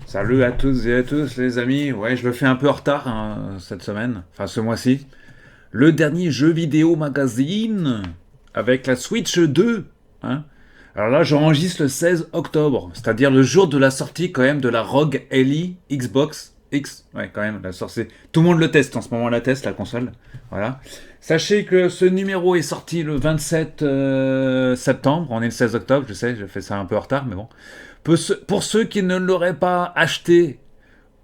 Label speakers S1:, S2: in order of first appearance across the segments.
S1: Salut à toutes et à tous les amis. Ouais, je le fais un peu en retard hein, cette semaine, enfin ce mois-ci. Le dernier jeu vidéo magazine avec la Switch 2. Hein. Alors là, j'enregistre le 16 octobre, c'est-à-dire le jour de la sortie quand même de la ROG Ally Xbox X. Ouais, quand même, la sortie. Tout le monde le teste en ce moment, la teste, la console. Voilà. Sachez que ce numéro est sorti le 27 septembre. On est le 16 octobre, je sais, je fais ça un peu en retard, mais bon. Pour ceux qui ne l'auraient pas acheté,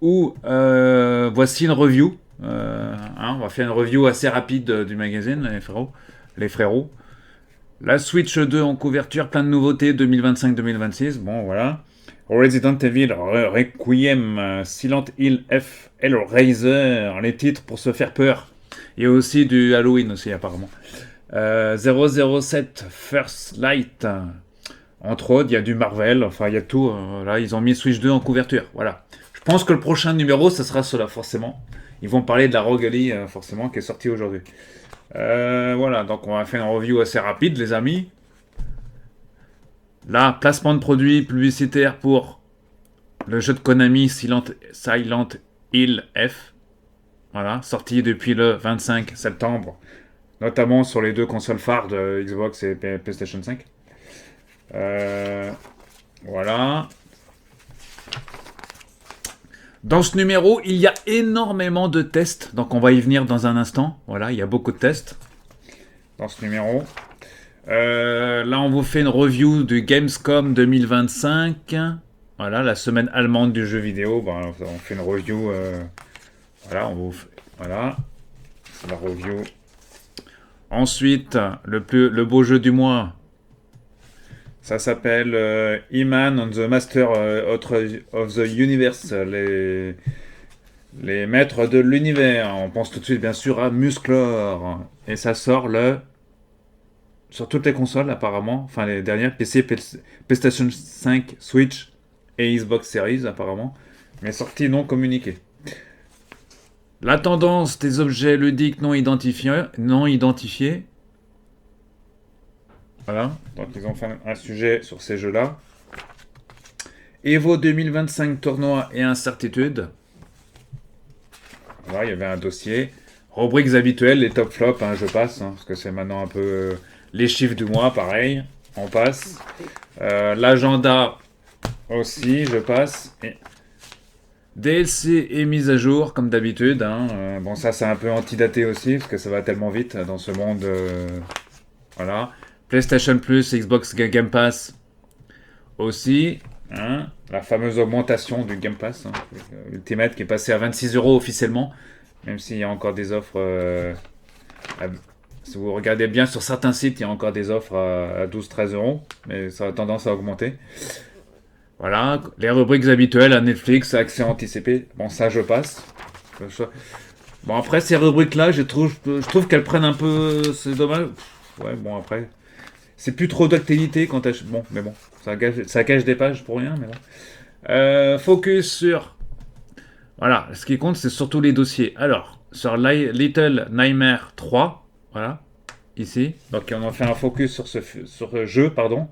S1: ou voici une review. On va faire une review assez rapide du magazine, les frérots. Les frérots. La Switch 2 en couverture, plein de nouveautés 2025-2026. Bon, voilà. Resident Evil, Requiem, Silent Hill F, Hellraiser, les titres pour se faire peur. Il y a aussi du Halloween aussi, apparemment. 007 First Light. Entre autres, il y a du Marvel, enfin, il y a tout. Là, ils ont mis Switch 2 en couverture. Voilà. Je pense que le prochain numéro, ce sera cela, forcément. Ils vont parler de la ROG Ally, forcément, qui est sortie aujourd'hui. Voilà, donc on va faire une review assez rapide, les amis. Là, placement de produits publicitaires pour le jeu de Konami Silent Hill F. Voilà, sorti depuis le 25 septembre, notamment sur les deux consoles phares de Xbox et PlayStation 5. Voilà. Dans ce numéro, il y a énormément de tests, donc on va y venir dans un instant. Voilà, il y a beaucoup de tests dans ce numéro. Là, on vous fait une review du Gamescom 2025. Voilà, la semaine allemande du jeu vidéo. Ben, on fait une review. Voilà, voilà, c'est la review. Ensuite, le beau jeu du mois. Ça s'appelle E-Man and the Master of the Universe. Les maîtres de l'univers. On pense tout de suite, bien sûr, à Musclor. Et ça sort sur toutes les consoles, apparemment. Enfin, les dernières. PC, PlayStation 5, Switch et Xbox Series, apparemment. Mais sortie non communiquée. La tendance des objets ludiques non identifiés. Voilà. Donc, ils ont fait un sujet sur ces jeux-là. Evo 2025, tournoi et incertitude. Voilà, il y avait un dossier. Rubriques habituelles, les top flops, hein, je passe, hein, parce que c'est maintenant un peu les chiffres du mois, pareil. On passe. L'agenda aussi, je passe. Et DLC et mise à jour, comme d'habitude. Hein. Bon, ça, c'est un peu antidaté aussi, parce que ça va tellement vite dans ce monde. Voilà. PlayStation Plus, Xbox Game Pass aussi. Hein. La fameuse augmentation du Game Pass. Hein. Ultimate qui est passé à 26 € officiellement. Même s'il y a encore des offres. Si vous regardez bien sur certains sites, il y a encore des offres à 12-13 €. Mais ça a tendance à augmenter. Voilà, les rubriques habituelles à Netflix, accès anticipé. Bon, ça, je passe. Bon, après, ces rubriques-là, je trouve qu'elles prennent un peu. C'est dommage. Ouais, bon, après. C'est plus trop d'actualité quand t'as. Bon, mais bon. Ça cache des pages pour rien, mais bon. Focus sur. Voilà, ce qui compte, c'est surtout les dossiers. Alors, sur Little Nightmare 3. Voilà, ici. Donc, on a fait un focus sur ce jeu, pardon.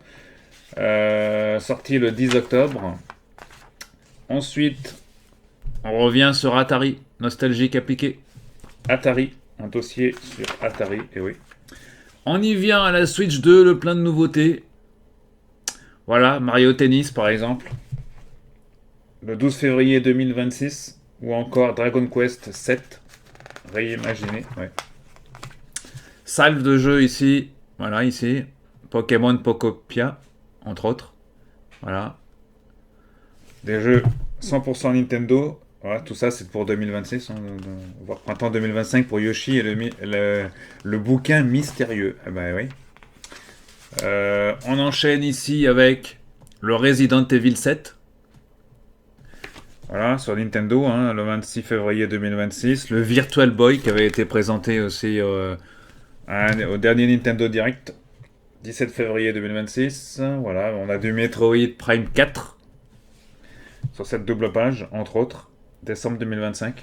S1: Sorti le 10 octobre. Ensuite, on revient sur Atari. Nostalgique appliqué. Atari. Un dossier sur Atari, et oui. On y vient à la Switch 2, le plein de nouveautés. Voilà, Mario Tennis par exemple. Le 12 février 2026. Ou encore Dragon Quest 7. Réimaginé, ouais. Salve de jeux ici. Voilà, ici. Pokémon Pokopia, entre autres. Voilà. Des jeux 100% Nintendo. Voilà, tout ça c'est pour 2026, hein, voire printemps 2025 pour Yoshi et le bouquin mystérieux. Ah bah oui. On enchaîne ici avec le Resident Evil 7. Voilà, sur Nintendo, hein, le 26 février 2026. Le Virtual Boy qui avait été présenté aussi au dernier Nintendo Direct. 17 février 2026. Voilà, on a du Metroid Prime 4 sur cette double page, entre autres. Décembre 2025.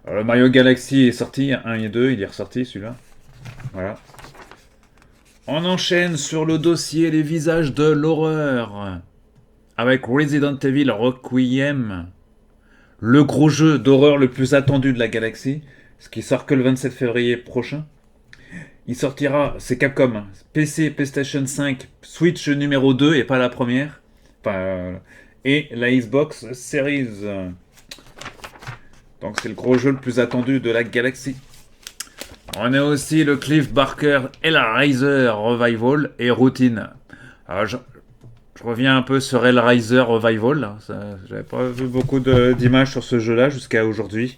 S1: Alors, le Mario Galaxy est sorti, 1 et 2, il est ressorti celui-là. Voilà. On enchaîne sur le dossier Les visages de l'horreur. avec Resident Evil Requiem, le gros jeu d'horreur le plus attendu de la galaxie, ce qui sort que le 27 février prochain. Il sortira, c'est Capcom, hein, PC, PlayStation 5, Switch numéro 2 et pas la première. Enfin, et la Xbox Series. Donc c'est le gros jeu le plus attendu de la galaxie. On a aussi le Cliff Barker Hellraiser Revival et Routine. Alors je reviens un peu sur Hellraiser Revival. J'avais pas vu beaucoup d'images sur ce jeu-là jusqu'à aujourd'hui.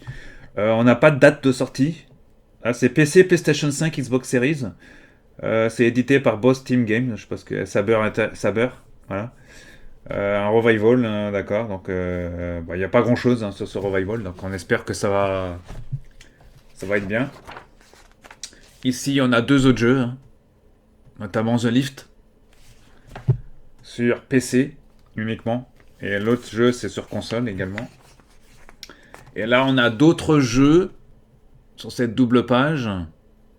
S1: On n'a pas de date de sortie. Ah, c'est PC, PlayStation 5, Xbox Series. C'est édité par Boss Team Games. Je pense que Saber, voilà. Un revival, d'accord. Donc, il n'y a pas grand-chose sur ce revival. Donc, on espère que ça va être bien. Ici, on a deux autres jeux, hein, notamment The Lift sur PC uniquement, et l'autre jeu c'est sur console également. Et là, on a d'autres jeux sur cette double page.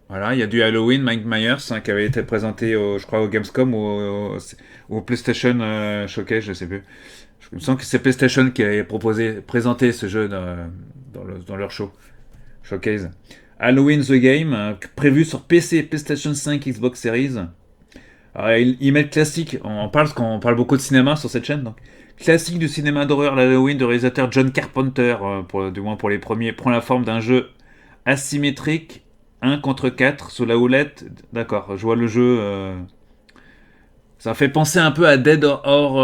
S1: Voilà, il y a du Halloween, Mike Myers, hein, qui avait été présenté, je crois, au Gamescom ou au PlayStation Showcase, je sais plus. Je me sens que c'est PlayStation qui avait présenté ce jeu dans leur showcase. Halloween The Game, prévu sur PC, PlayStation 5, Xbox Series. Alors, ils mettent classique, on parle beaucoup de cinéma sur cette chaîne, donc classique du cinéma d'horreur l'Halloween de réalisateur John Carpenter, du moins pour les premiers, prend la forme d'un jeu asymétrique 1 contre 4 sous la houlette. D'accord, je vois le jeu. Ça fait penser un peu à Dead or.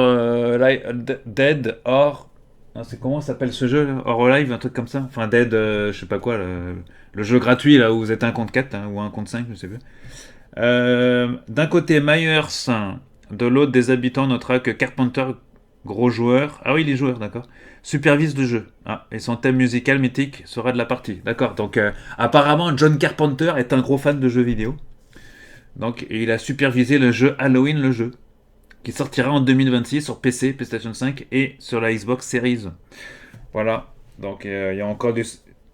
S1: Non, c'est comment s'appelle ce jeu là, Or Alive, un truc comme ça. Enfin, Dead, je sais pas quoi, le jeu gratuit là où vous êtes 1 contre 4 hein, ou 1 contre 5, je sais plus. D'un côté Myers, de l'autre des habitants, notera que Carpenter, gros joueur, ah oui il est joueur d'accord, supervise le jeu. Ah, et son thème musical mythique sera de la partie. D'accord, donc apparemment John Carpenter est un gros fan de jeux vidéo. Donc il a supervisé le jeu Halloween le jeu, qui sortira en 2026 sur PC, PlayStation 5 et sur la Xbox Series. Voilà, donc il y a encore du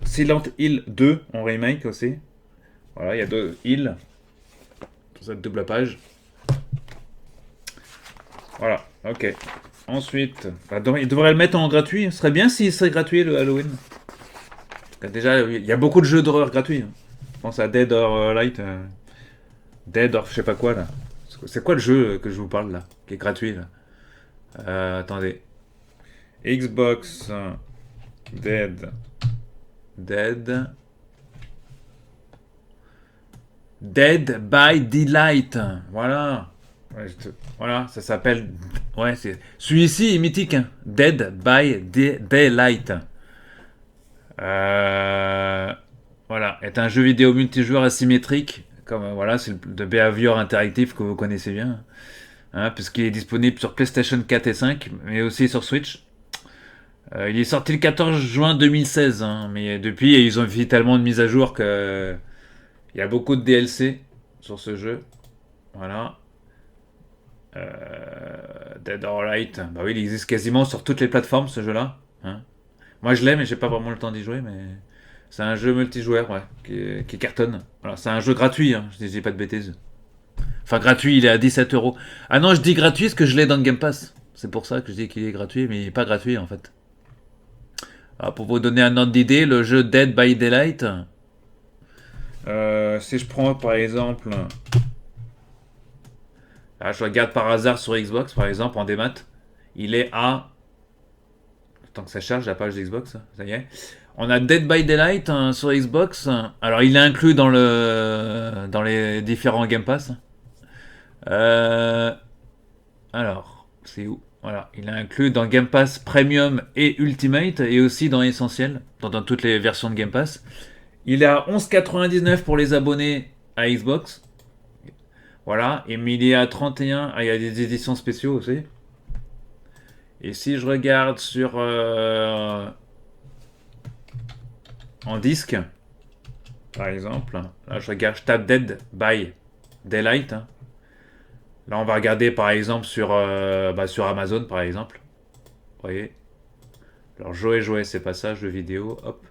S1: Silent Hill 2 en remake aussi. Voilà, il y a deux Hill sur cette double page. Voilà, ok. Ensuite, il devrait le mettre en gratuit. Ce serait bien s'il serait gratuit le Halloween. Déjà, il y a beaucoup de jeux d'horreur gratuits. Je pense à Dead or Light. Dead or je sais pas quoi là. C'est quoi le jeu que je vous parle là, qui est gratuit là? Attendez. Xbox Dead. Dead by Daylight. Voilà. Ouais, voilà, ça s'appelle. Ouais, c'est. Celui-ci est mythique. Hein. Dead by Daylight. Voilà, est un jeu vidéo multijoueur asymétrique. Comme voilà, c'est de Behavior Interactive que vous connaissez bien. Hein, puisqu'il est disponible sur PlayStation 4 et 5, mais aussi sur Switch. Il est sorti le 14 juin 2016, hein, mais depuis, ils ont fait tellement de mises à jour que il y a beaucoup de DLC sur ce jeu. Voilà. Dead or Alive. Bah oui, il existe quasiment sur toutes les plateformes ce jeu-là. Hein. Moi je l'ai, mais j'ai pas vraiment le temps d'y jouer. Mais c'est un jeu multijoueur, ouais, qui cartonne. Voilà, c'est un jeu gratuit, hein, je dis pas de bêtises. Enfin, gratuit, il est à 17 €. Ah non, je dis gratuit parce que je l'ai dans le Game Pass. C'est pour ça que je dis qu'il est gratuit, mais il est pas gratuit en fait. Alors, pour vous donner un ordre d'idée, le jeu Dead by Daylight. Si je prends par exemple. Là, je regarde par hasard sur Xbox, par exemple, en démat. Il est à. Tant que ça charge la page d'Xbox, ça y est. On a Dead by Daylight hein, sur Xbox. Alors, il est inclus dans les différents Game Pass. Alors, c'est où? Voilà, il est inclus dans Game Pass Premium et Ultimate et aussi dans Essentiel, dans toutes les versions de Game Pass. Il est à 11,99 pour les abonnés à Xbox. Voilà, et mais il est à 31. Ah, il y a des éditions spéciaux aussi. Et si je regarde sur en disque, par exemple, là je tape Dead by Daylight. Hein. Là on va regarder par exemple sur Amazon par exemple. Vous voyez. Alors jouer, c'est pas ça, jeu vidéo, hop.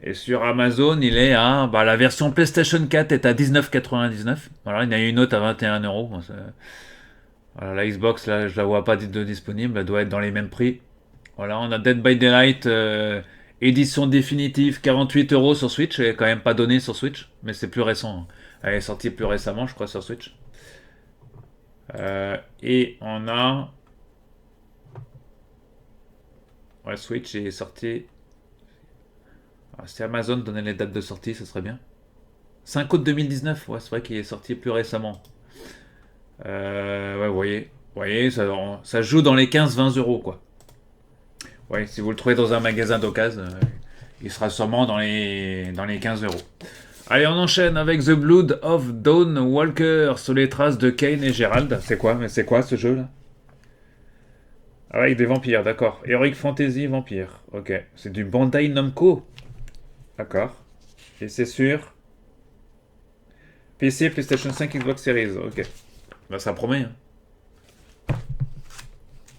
S1: Et sur Amazon, il est à. La version PlayStation 4 est à 19,99. Voilà, il y en a une autre à 21 €. Bon, Voilà, la Xbox, là, je la vois pas de disponible, elle doit être dans les mêmes prix. Voilà, on a Dead by Daylight, édition définitive, 48 euros sur Switch. Elle est quand même pas donnée sur Switch, mais c'est plus récent, hein. Elle est sortie plus récemment, je crois, sur Switch. Et on a. Ouais, Switch est sorti. Ah, si Amazon donnait les dates de sortie, ce serait bien. 5 août 2019, ouais, c'est vrai qu'il est sorti plus récemment. Ouais, vous voyez ça joue dans les 15-20 euros, quoi. Ouais, si vous le trouvez dans un magasin d'occasion, il sera sûrement dans les 15 euros. Allez, on enchaîne avec The Blood of Dawn Walker sur les traces de Kane et Gerald. C'est quoi? Mais c'est quoi ce jeu là? Ah, avec des vampires, d'accord. Heroic Fantasy Vampire. Ok. C'est du Bandai Namco. D'accord. Et c'est sur PC, PlayStation 5, Xbox Series. Ok. Bah, ça promet, hein.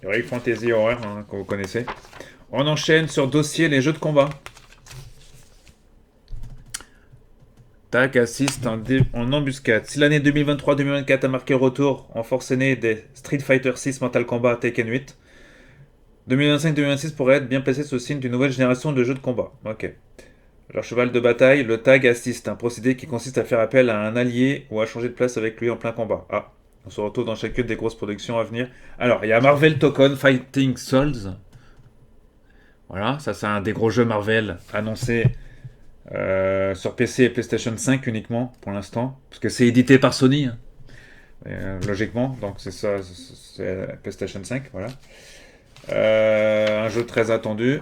S1: Heroic Fantasy Horror, hein, que vous connaissez. On enchaîne sur dossier les jeux de combat. Tac, assiste en embuscade. Si l'année 2023-2024 a marqué le retour en force aînée des Street Fighter 6, Mortal Kombat, Tekken 8, 2025-2026 pourrait être bien placé sous le signe d'une nouvelle génération de jeux de combat. Ok. Alors, cheval de bataille, le tag assist, un procédé qui consiste à faire appel à un allié ou à changer de place avec lui en plein combat. Ah, on se retrouve dans chacune des grosses productions à venir. Alors, il y a Marvel Token Fighting Souls. Voilà, ça c'est un des gros jeux Marvel annoncés sur PC et PlayStation 5 uniquement pour l'instant, parce que c'est édité par Sony, hein, logiquement, donc c'est ça, c'est PlayStation 5, voilà. Un jeu très attendu,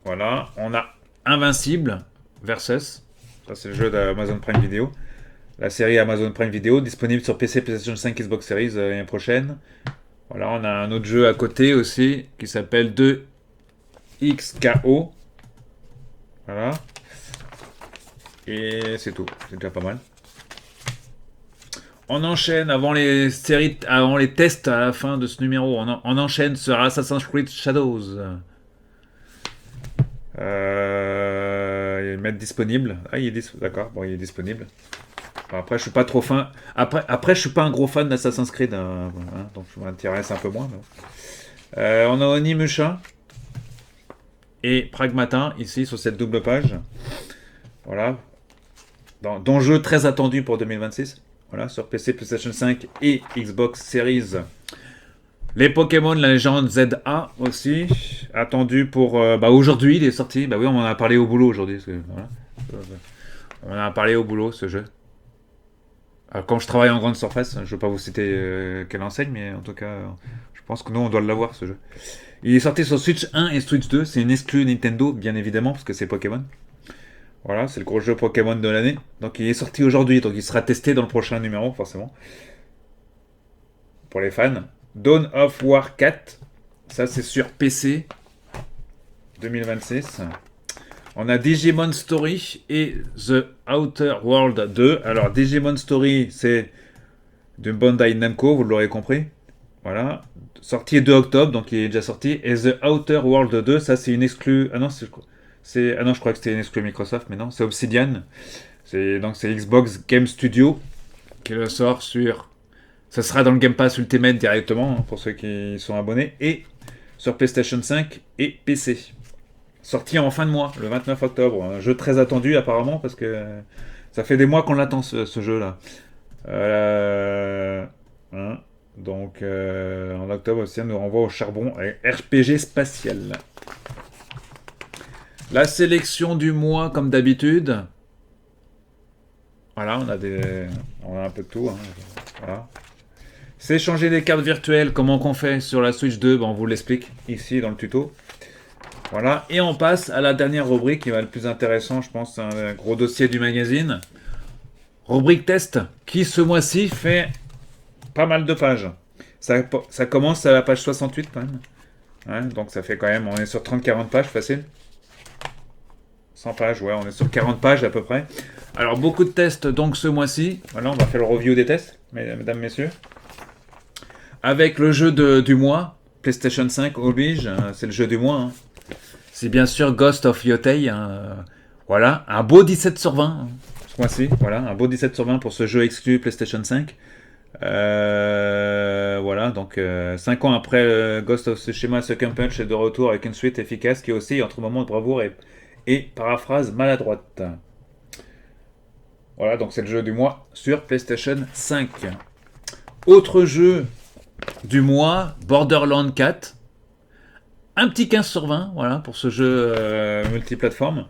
S1: voilà. On a Invincible Versus, ça c'est le jeu d'Amazon Prime Video, la série Amazon Prime Video, disponible sur PC, PlayStation 5, Xbox Series l'année prochaine. Voilà, on a un autre jeu à côté aussi qui s'appelle 2XKO. Voilà. Et c'est tout, c'est déjà pas mal. On enchaîne avant les séries, avant les tests à la fin de ce numéro. On enchaîne sur Assassin's Creed Shadows. Il va être disponible. Ah, il est disponible. D'accord, bon, il est disponible. Bon, après, je suis pas trop fan. Après, je suis pas un gros fan d'Assassin's Creed, hein, donc je m'intéresse un peu moins. On a Onimusha et Pragmata ici sur cette double page. Voilà. Dans jeu très attendu pour 2026. Voilà, sur PC, PlayStation 5 et Xbox Series. Les Pokémon, la légende ZA aussi, attendu pour... aujourd'hui, il est sorti. Bah oui, on en a parlé au boulot aujourd'hui. Voilà. On en a parlé au boulot, ce jeu. Alors, quand je travaille en grande surface, je ne vais pas vous citer quelle enseigne, mais en tout cas, je pense que nous, on doit l'avoir, ce jeu. Il est sorti sur Switch 1 et Switch 2. C'est une exclue Nintendo, bien évidemment, parce que c'est Pokémon. Voilà, c'est le gros jeu Pokémon de l'année. Donc il est sorti aujourd'hui, donc il sera testé dans le prochain numéro, forcément. Pour les fans. Dawn of War 4. Ça, c'est sur PC. 2026. On a Digimon Story et The Outer World 2. Alors, Digimon Story, c'est de Bandai Namco, vous l'aurez compris. Voilà. Sorti le 2 octobre, donc il est déjà sorti. Et The Outer World 2, ça, c'est une exclue... Ah non, je crois que c'était une exclue Microsoft, mais non, c'est Obsidian. Donc c'est Xbox Game Studio qui le sort sur... Ça sera dans le Game Pass Ultimate directement, hein, pour ceux qui sont abonnés, et sur PlayStation 5 et PC. Sorti en fin de mois, le 29 octobre. Un jeu très attendu apparemment, parce que ça fait des mois qu'on l'attend, ce jeu-là. Hein, donc en octobre, Obsidian nous renvoie au charbon avec RPG spatial. La sélection du mois, comme d'habitude. Voilà, on a un peu de tout, hein. Voilà. C'est changer des cartes virtuelles. Comment qu'on fait sur la Switch 2? On vous l'explique ici dans le tuto. Voilà, et on passe à la dernière rubrique qui va être le plus intéressant, je pense, c'est un gros dossier du magazine. Rubrique test, qui ce mois-ci fait pas mal de pages. Ça commence à la page 68 quand même. Hein, donc ça fait quand même, on est sur 30-40 pages facile. 100 pages, ouais, on est sur 40 pages à peu près. Alors, beaucoup de tests donc ce mois-ci. Voilà, on va faire le review des tests, mesdames, messieurs. Avec le jeu du mois, PlayStation 5 oblige, c'est le jeu du mois. Hein. C'est bien sûr Ghost of Yotei. Voilà, un beau 17 sur 20 ce mois-ci. Voilà, un beau 17 sur 20 pour ce jeu exclu PlayStation 5. Voilà, donc 5 ans après Ghost of Tsushima, Sucker Punch est de retour avec une suite efficace qui aussi entre moments de bravoure et paraphrase maladroite. Voilà, donc c'est le jeu du mois sur PlayStation 5. Autre jeu du mois, Borderlands 4. Un petit 15 sur 20, voilà, pour ce jeu multiplateforme.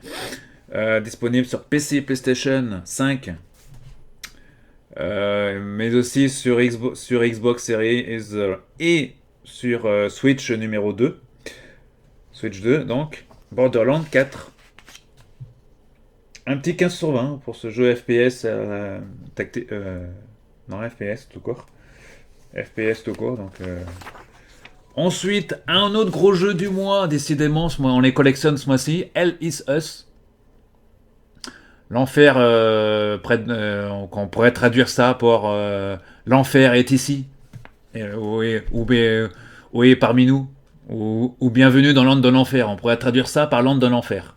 S1: Disponible sur PC, PlayStation 5, mais aussi sur Xbox Series et sur Switch numéro 2. Switch 2, donc Borderlands 4. Un petit 15 sur 20 pour ce jeu FPS non, FPS tout court. FPS tout court, donc... Ensuite, un autre gros jeu du mois, décidément, on les collectionne ce mois-ci, Hell is Us. L'enfer, qu'on pourrait traduire ça par l'enfer est ici, ou est parmi nous, ou bienvenue dans l'antre de l'enfer. On pourrait traduire ça par l'antre de l'enfer.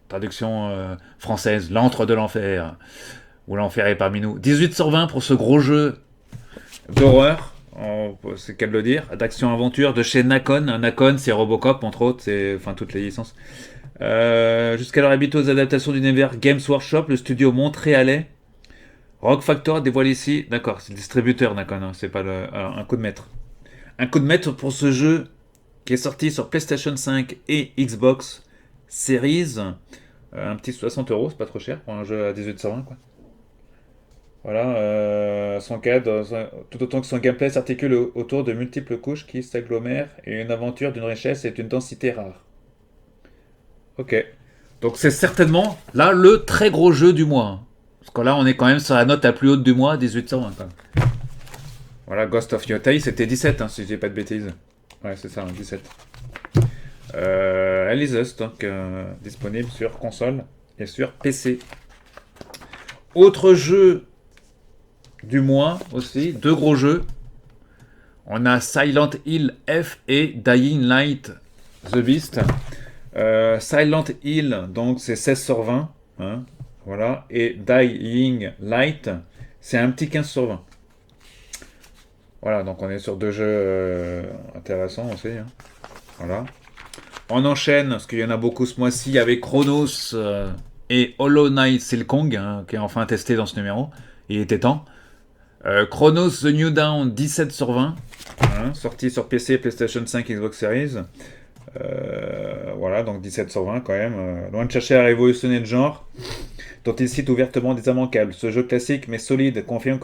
S1: Traduction française, l'antre de l'enfer, ou l'enfer est parmi nous. 18 sur 20 pour ce gros jeu d'horreur, c'est qu'à le dire, d'action-aventure de chez Nacon. Nacon, c'est Robocop, entre autres, c'est enfin toutes les licences. Jusqu'alors habitué aux adaptations d'univers Games Workshop, le studio montréalais Rock Factor dévoile ici, d'accord, c'est le distributeur, d'accord, hein, c'est pas alors, un coup de maître. Un coup de maître pour ce jeu qui est sorti sur PlayStation 5 et Xbox Series. Un petit 60 euros, c'est pas trop cher pour un jeu à 1820 quoi. Voilà, son cadre, tout autant que son gameplay s'articule autour de multiples couches qui s'agglomèrent et une aventure d'une richesse et d'une densité rare. Ok. Donc c'est certainement là le très gros jeu du mois, hein. Parce que là on est quand même sur la note la plus haute du mois, 1820 quand même. Voilà, Ghost of Yotei c'était 17 hein, si je dis pas de bêtises. Ouais c'est ça, 17. Alice donc disponible sur console et sur PC. Autre jeu du mois aussi, deux gros jeux. On a Silent Hill F et Dying Light The Beast. Silent Hill, donc c'est 16 sur 20. Hein, voilà. Et Dying Light, c'est un petit 15 sur 20. Voilà, donc on est sur deux jeux intéressants aussi. Hein. Voilà. On enchaîne, parce qu'il y en a beaucoup ce mois-ci, avec Chronos et Hollow Knight Silkong, hein, qui est enfin testé dans ce numéro. Il était temps. Chronos The New Dawn, 17 sur 20. Hein, sorti sur PC, PlayStation 5, Xbox Series. Voilà, donc 17 sur 20 quand même. Loin de chercher à révolutionner le genre, dont il cite ouvertement des immanquables. Ce jeu classique mais solide confirme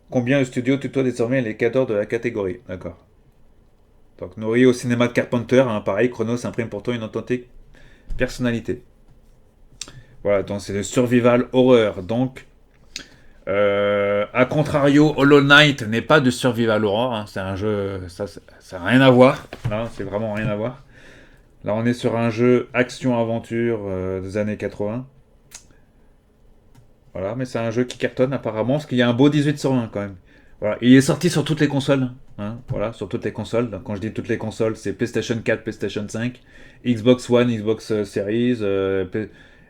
S1: combien le studio tutoie désormais les cadors de la catégorie. D'accord. Donc nourri au cinéma de Carpenter, hein, pareil, Chronos imprime pourtant une authentique personnalité. Voilà, donc c'est le survival horreur. Donc, a contrario, Hollow Knight n'est pas de survival horror. Hein, c'est un jeu, ça n'a rien à voir. Là, c'est vraiment rien à voir. Là, on est sur un jeu action-aventure des années 80. Voilà, mais c'est un jeu qui cartonne apparemment, parce qu'il y a un beau 18 sur 20 quand même. Voilà, il est sorti sur toutes les consoles. Hein, voilà, sur toutes les consoles. Donc, quand je dis toutes les consoles, c'est PlayStation 4, PlayStation 5, Xbox One, Xbox Series,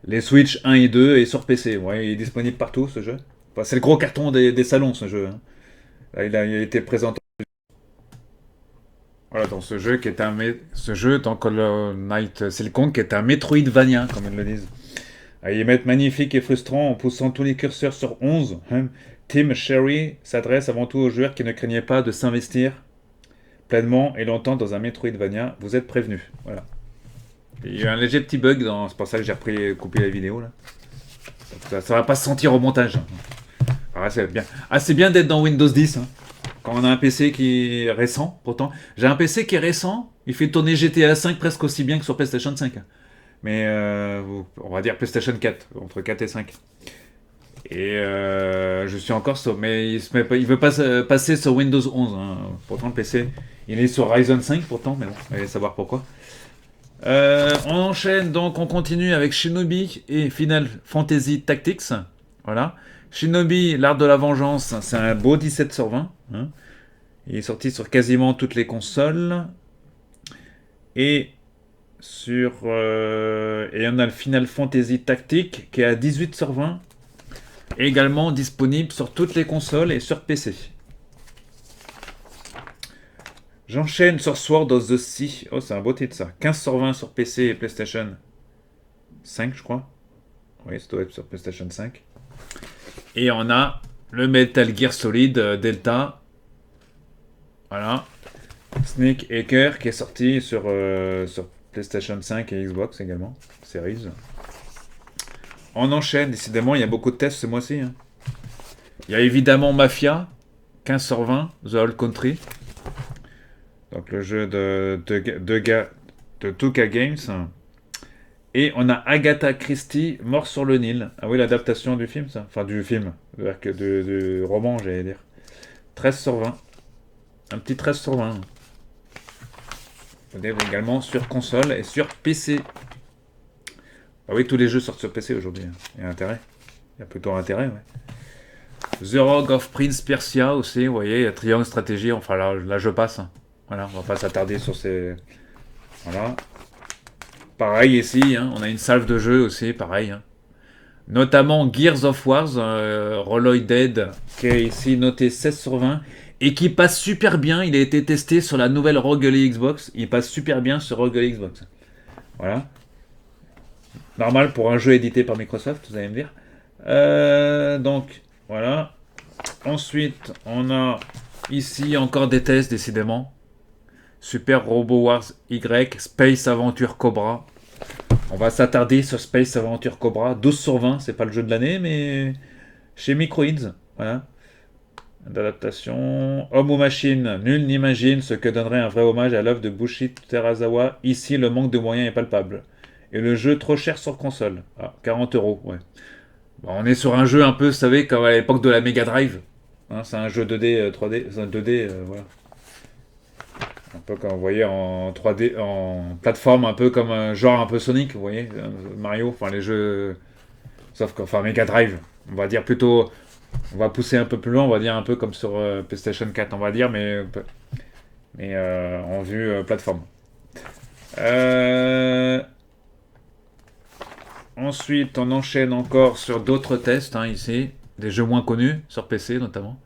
S1: les Switch 1 et 2 et sur PC. Ouais, il est disponible partout ce jeu. Enfin, c'est le gros carton des salons ce jeu. Hein. Là, il a été présenté. Voilà, dans ce jeu qui est ce jeu dans Hollow Knight Silkong qui est un Metroidvania, comme ils le disent. Ils mettent magnifique et frustrant en poussant tous les curseurs sur 11. Hein. Tim Sherry s'adresse avant tout aux joueurs qui ne craignaient pas de s'investir pleinement et longtemps dans un Metroidvania. Vous êtes prévenus. Voilà. Il y a eu un léger petit bug, c'est pour ça que j'ai coupé la vidéo. Là. Donc, ça va pas se sentir au montage. Ah, c'est bien d'être dans Windows 10. Hein. Quand on a un PC qui est récent, pourtant. J'ai un PC qui est récent, il fait tourner GTA 5 presque aussi bien que sur PlayStation 5. Mais on va dire PlayStation 4, entre 4 et 5. Et je suis encore sur... Mais il veut pas passer sur Windows 11. Hein. Pourtant, le PC, il est sur Ryzen 5, pourtant, mais bon, allez savoir pourquoi. On enchaîne, donc on continue avec Shinobi et Final Fantasy Tactics. Voilà. Shinobi, l'art de la vengeance, c'est un beau 17 sur 20. Hein. Il est sorti sur quasiment toutes les consoles. Et on a le Final Fantasy Tactics qui est à 18 sur 20. Également disponible sur toutes les consoles et sur PC. J'enchaîne sur Sword of the Sea. Oh, c'est un beau titre ça. 15 sur 20 sur PC et PlayStation 5, je crois. Oui, ça doit être sur PlayStation 5. Et on a le Metal Gear Solid Delta. Voilà. Snake Hacker qui est sorti sur PlayStation 5 et Xbox également. Series. On enchaîne. Décidément, il y a beaucoup de tests ce mois-ci. Hein. Il y a évidemment Mafia. 15 sur 20. The Old Country. Donc le jeu de 2K Games. Et on a Agatha Christie, Mort sur le Nil. Ah oui, l'adaptation du film, ça. Enfin, du film. Du roman, j'allais dire. 13 sur 20. Un petit 13 sur 20. Vous avez également sur console et sur PC. Ah oui, tous les jeux sortent sur PC aujourd'hui. Hein. Il y a intérêt. Il y a plutôt intérêt, ouais. The Rogue of Prince Persia aussi, vous voyez, Triangle Stratégie. Enfin, là je passe. Hein. Voilà, on va pas s'attarder sur ces... Voilà. Pareil ici, hein, on a une salve de jeux aussi, pareil. Hein. Notamment Gears of Wars, Reloaded, qui est ici noté 16 sur 20, et qui passe super bien. Il a été testé sur la nouvelle Rogue League Xbox. Il passe super bien sur Rogue League Xbox. Voilà. Normal pour un jeu édité par Microsoft, vous allez me dire. Donc, voilà. Ensuite, on a ici encore des tests, décidément. Super Robo Wars Y, Space Aventure Cobra. On va s'attarder sur Space Aventure Cobra. 12 sur 20, c'est pas le jeu de l'année, mais chez Microids. Voilà. D'adaptation. Homme ou machine, nul n'imagine ce que donnerait un vrai hommage à l'œuvre de Bushi Terasawa. Ici, le manque de moyens est palpable. Et le jeu trop cher sur console. Ah, 40 €, ouais. Bon, on est sur un jeu un peu, vous savez, comme à l'époque de la Mega Drive. Hein, c'est un jeu 2D, 3D, 2D, voilà. Un peu comme vous voyez en 3D, en plateforme, un peu comme un genre un peu Sonic, vous voyez, Mario, enfin les jeux, sauf que, enfin Mega Drive, on va dire plutôt, on va pousser un peu plus loin, on va dire un peu comme sur PlayStation 4, on va dire, mais en vue plateforme. Ensuite, on enchaîne encore sur d'autres tests, hein, ici, des jeux moins connus, sur PC notamment,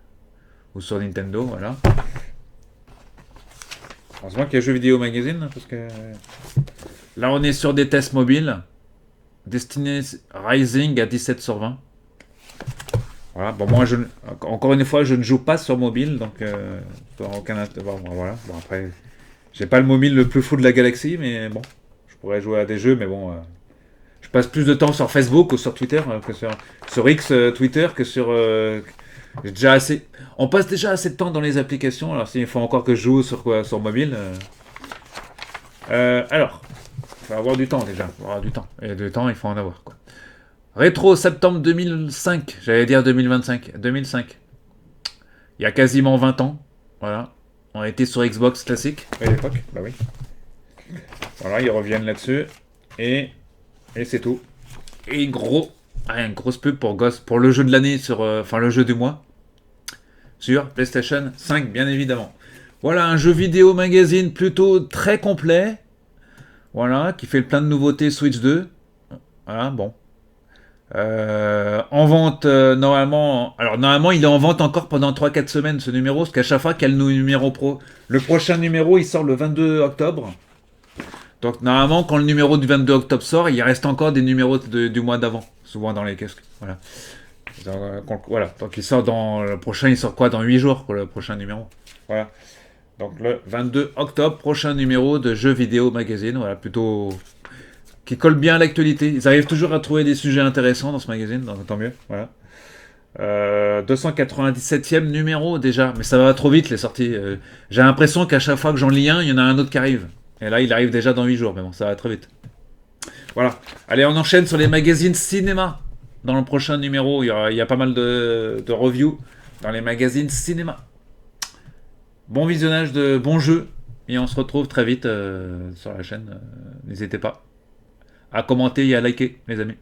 S1: ou sur Nintendo, voilà. Heureusement qu'il y a Jeux Vidéo Magazine, parce que là on est sur des tests mobiles. Destiny Rising à 17 sur 20. Voilà, bon moi encore une fois je ne joue pas sur mobile, donc aucun bon, voilà. Bon après, j'ai pas le mobile le plus fou de la galaxie, mais bon, je pourrais jouer à des jeux, mais bon, je passe plus de temps sur Facebook ou sur Twitter que sur X Twitter que sur j'ai déjà assez. On passe déjà assez de temps dans les applications. Alors s'il faut encore que je joue sur quoi, sur mobile. Alors, il faut avoir du temps déjà. Il faut avoir du temps. Et du temps, il faut en avoir quoi. Rétro septembre 2005. J'allais dire 2025. 2005. Il y a quasiment 20 ans. Voilà. On était sur Xbox classique à l'époque. Bah oui. Voilà, ils reviennent là-dessus. Et c'est tout. Et une grosse pub pour le jeu de l'année sur, enfin le jeu du mois sur PlayStation 5 bien évidemment. Voilà un jeu vidéo magazine plutôt très complet. Voilà qui fait le plein de nouveautés Switch 2. Voilà bon. En vente normalement. Alors normalement il est en vente encore pendant 3-4 semaines ce numéro parce qu'à chaque fois qu'il y a le numéro pro. Le prochain numéro il sort le 22 octobre. Donc normalement, quand le numéro du 22 octobre sort, il reste encore des numéros du mois d'avant, souvent dans les casques. Voilà. Donc il sort dans le prochain, il sort quoi dans 8 jours pour le prochain numéro. Voilà. Donc le 22 octobre, prochain numéro de Jeux Vidéo Magazine. Voilà, plutôt qui colle bien à l'actualité. Ils arrivent toujours à trouver des sujets intéressants dans ce magazine, donc tant mieux. Voilà. 297e numéro déjà, mais ça va trop vite les sorties. J'ai l'impression qu'à chaque fois que j'en lis un, il y en a un autre qui arrive. Et là, il arrive déjà dans 8 jours, mais bon, ça va très vite. Voilà. Allez, on enchaîne sur les magazines cinéma. Dans le prochain numéro, il y a pas mal de reviews dans les magazines cinéma. Bon visionnage de bons jeux. Et on se retrouve très vite sur la chaîne. N'hésitez pas à commenter et à liker, les amis.